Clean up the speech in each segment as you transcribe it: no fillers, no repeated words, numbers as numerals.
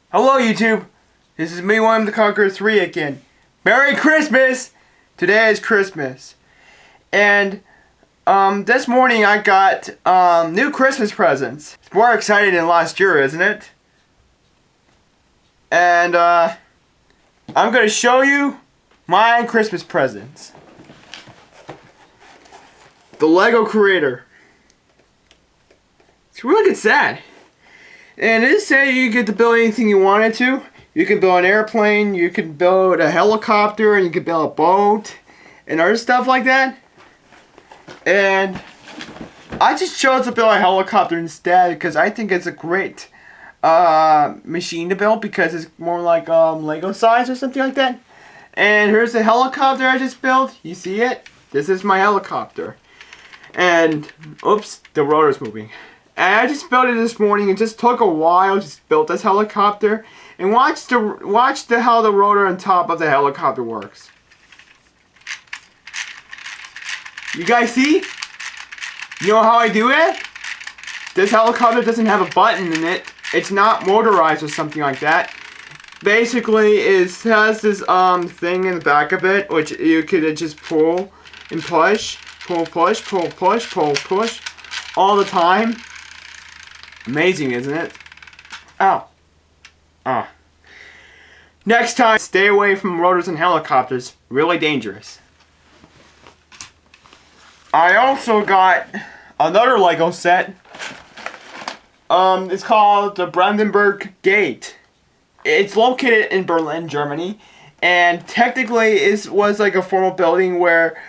Hello YouTube, this is me, William the Conqueror 3 again. Merry Christmas! Today is Christmas. And this morning I got new Christmas presents. It's more exciting than last year, isn't it? And I'm going to show you my Christmas presents. The Lego Creator. It's really good set. And it said you get to build anything you wanted to. You can build an airplane, you can build a helicopter, and you can build a boat, and other stuff like that. And I just chose to build a helicopter instead because I think it's a great machine to build because it's more like Lego size or something like that. And here's the helicopter I just built. You see it? This is my helicopter. And oops, the rotor's moving. And I just built it this morning. It just took a while to build this helicopter. And watch how the rotor on top of the helicopter works. You guys see? You know how I do it? This helicopter doesn't have a button in it. It's not motorized or something like that. Basically, it has this thing in the back of it, which you could just pull and push. Pull, push, pull, push, pull, push. All the time. Amazing, isn't it? Ow. Ah. Next time, stay away from rotors and helicopters. Really dangerous. I also got another Lego set. It's called the Brandenburg Gate. It's located in Berlin, Germany. And technically, it was like a formal building where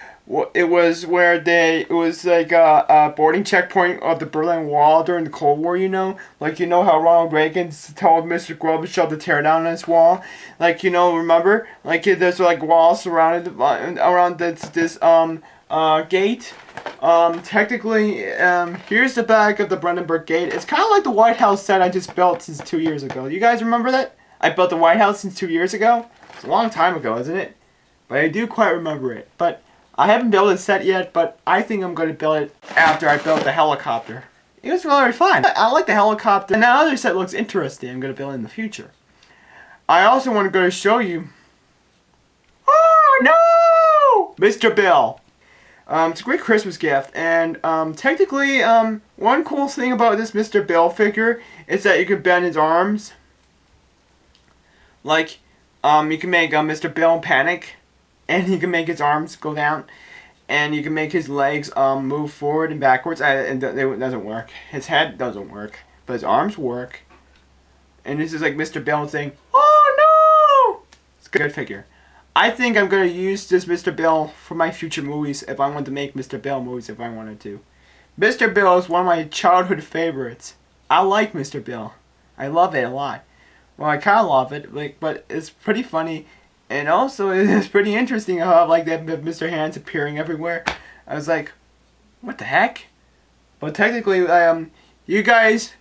it was like a boarding checkpoint of the Berlin Wall during the Cold War, you know? Like, you know how Ronald Reagan told Mr. Gorbachev to tear down this wall? Like, you know, remember? Like, there's like walls surrounded around this gate. Technically, here's the back of the Brandenburg Gate. It's kind of like the White House set I just built since 2 years ago. You guys remember that? I built the White House since 2 years ago? It's a long time ago, isn't it? But I do quite remember it. But I haven't built a set yet, but I think I'm going to build it after I build the helicopter. It was really fun. I like the helicopter. And that other set looks interesting. I'm going to build it in the future. I also want to go to show you... Oh, no! Mr. Bill. It's a great Christmas gift. And technically, one cool thing about this Mr. Bill figure is that you can bend his arms. Like, you can make Mr. Bill panic. And you can make his arms go down. And you can make his legs move forward and backwards. It doesn't work. His head doesn't work. But his arms work. And this is like Mr. Bill saying, "Oh no!" It's a good figure. I think I'm going to use this Mr. Bill for my future movies if I want to make Mr. Bill movies if I wanted to. Mr. Bill is one of my childhood favorites. I like Mr. Bill. I love it a lot. Well, I kind of love it, but it's pretty funny. And also, it's pretty interesting how like that Mr. Hands appearing everywhere. I was like, what the heck? But technically, you guys,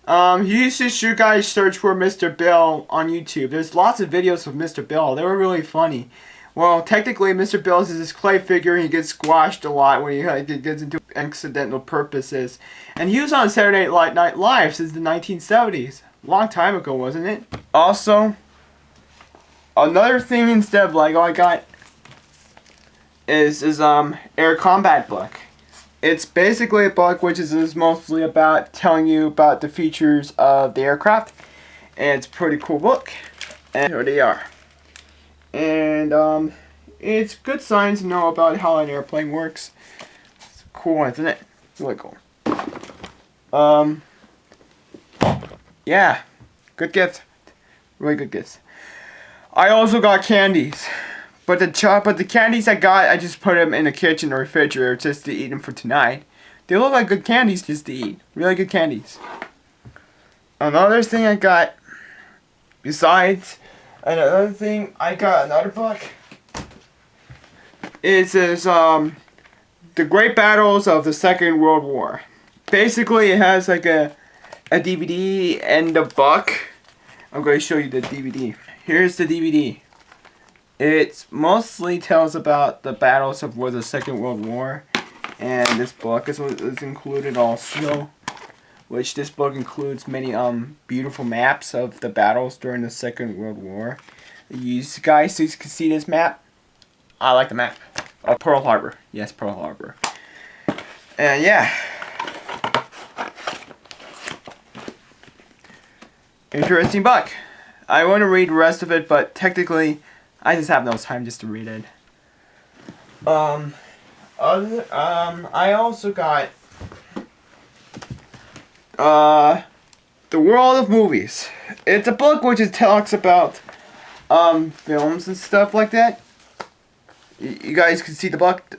you guys search for Mr. Bill on YouTube. There's lots of videos of Mr. Bill. They were really funny. Well, technically, Mr. Bill is this clay figure. He gets squashed a lot when he gets into accidental purposes. And he was on Saturday Night Live since the 1970s. Long time ago, wasn't it? Also, another thing instead of Lego I got is Air Combat book. It's basically a book which is mostly about telling you about the features of the aircraft. And it's a pretty cool book. And here they are. And it's good science to know about how an airplane works. It's cool, isn't it? Really cool. Yeah. Good gift. Really good gifts. I also got candies, but the candies I got, I just put them in the kitchen or refrigerator just to eat them for tonight. They look like good candies just to eat. Really good candies. Another thing I got, besides another thing, I got another book. It says The Great Battles of the Second World War. Basically, it has like a DVD and a book. I'm going to show you the DVD. Here's the DVD. It mostly tells about the battles of the Second World War. And this book is included also. which this book includes many beautiful maps of the battles during the Second World War. You guys can see this map. I like the map. Oh, Pearl Harbor. Yes, Pearl Harbor. And yeah. Interesting book. I want to read the rest of it, but technically, I just have no time just to read it. I also got The World of Movies. It's a book which talks about films and stuff like that. You guys can see the book.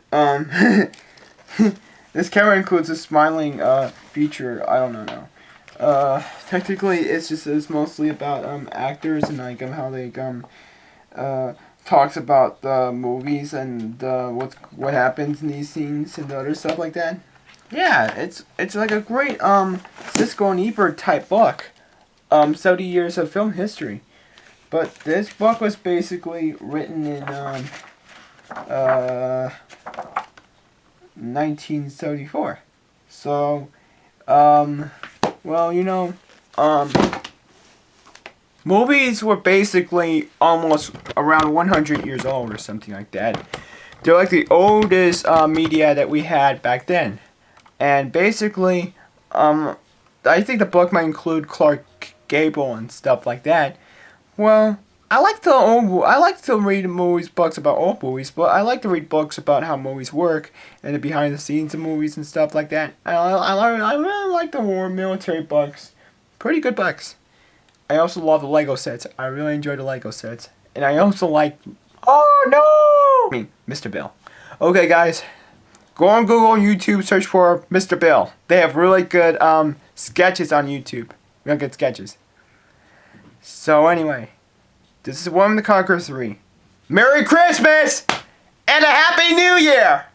This cover includes a smiling feature. I don't know. Technically, it's mostly about actors and like how they talks about the movies and what happens in these scenes and other stuff like that. Yeah, it's like a great Siskel and Ebert type book. 70 years of film history. But this book was basically written in 1974. So, well, you know, movies were basically almost around 100 years old or something like that. They're like the oldest media that we had back then. And basically, I think the book might include Clark Gable and stuff like that. Well, I like to read books about old movies, but I like to read books about how movies work and the behind the scenes of movies and stuff like that. I really like the war military books. Pretty good books. I also love the Lego sets. I really enjoy the Lego sets. And I also like... Oh, no! Mr. Bill. Okay, guys. Go on Google and YouTube, search for Mr. Bill. They have really good sketches on YouTube. Real good sketches. So anyway, this is Woman the Conqueror 3. Merry Christmas and a Happy New Year!